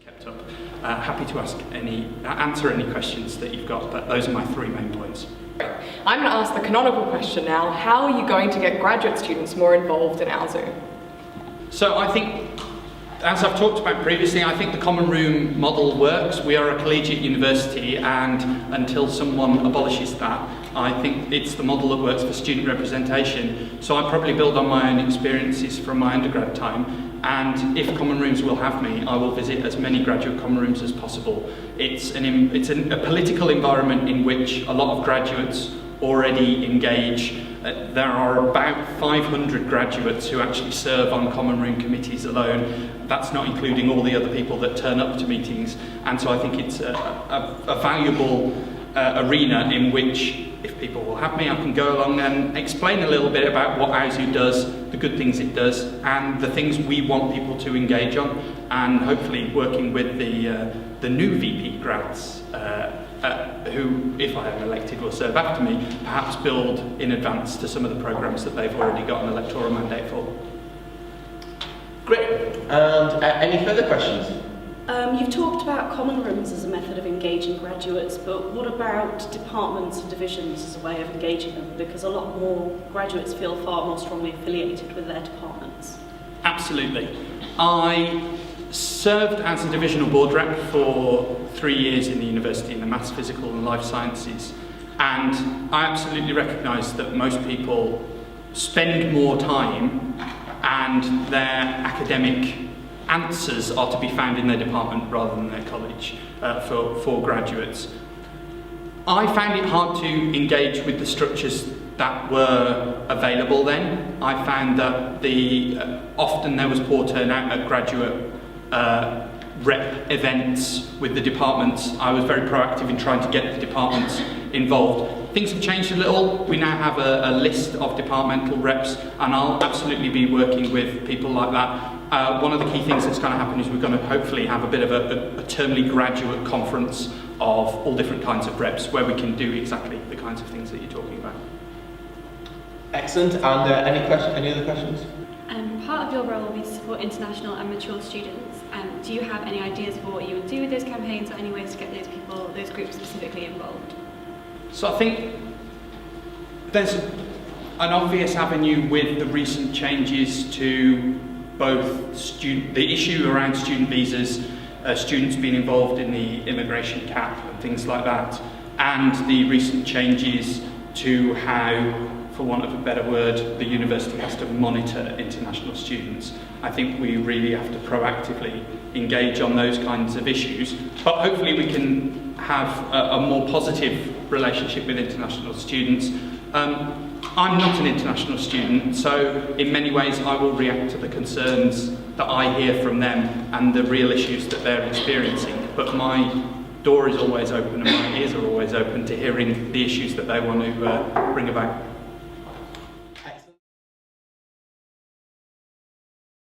kept up. Happy to answer any questions that you've got, but those are my three main points. I'm going to ask the canonical question now. How are you going to get graduate students more involved in our Zoom? So I think, as I've talked about previously, I think the common room model works. We are a collegiate university, and until someone abolishes that, I think it's the model that works for student representation. So I probably build on my own experiences from my undergrad time, and if common rooms will have me, I will visit as many graduate common rooms as possible. It's a political environment in which a lot of graduates already engage. There are about 500 graduates who actually serve on common room committees alone. That's not including all the other people that turn up to meetings. And so I think it's a valuable arena in which, if people will have me, I can go along and explain a little bit about what AUSU does, the good things it does, and the things we want people to engage on, and hopefully working with the new VP grads who, if I am elected, will serve after me, perhaps build in advance to some of the programmes that they've already got an electoral mandate for. Great. And any further questions? You've talked about common rooms as a method of engaging graduates, but what about departments and divisions as a way of engaging them? Because a lot more graduates feel far more strongly affiliated with their departments. Absolutely. I served as a divisional board rep for 3 years in the university in the maths, physical and life sciences, and I absolutely recognise that most people spend more time and their academic answers are to be found in their department rather than their college for graduates. I found it hard to engage with the structures that were available then. I found that often there was poor turnout at graduate rep events with the departments. I was very proactive in trying to get the departments involved. Things have changed a little. We now have a list of departmental reps, and I'll absolutely be working with people like that. One of the key things that's going to happen is we're going to hopefully have a bit of a termly graduate conference of all different kinds of reps where we can do exactly the kinds of things that you're talking about. Excellent. And any other questions? Part of your role will be to support international and mature students. Do you have any ideas for what you would do with those campaigns, or any ways to get those groups specifically involved? So I think there's an obvious avenue with the recent changes to both the issue around student visas, students being involved in the immigration cap and things like that, and the recent changes to how, for want of a better word, the university has to monitor international students. I think we really have to proactively engage on those kinds of issues, but hopefully we can have a more positive relationship with international students. I'm not an international student, so in many ways I will react to the concerns that I hear from them and the real issues that they're experiencing, but my door is always open and my ears are always open to hearing the issues that they want to bring about.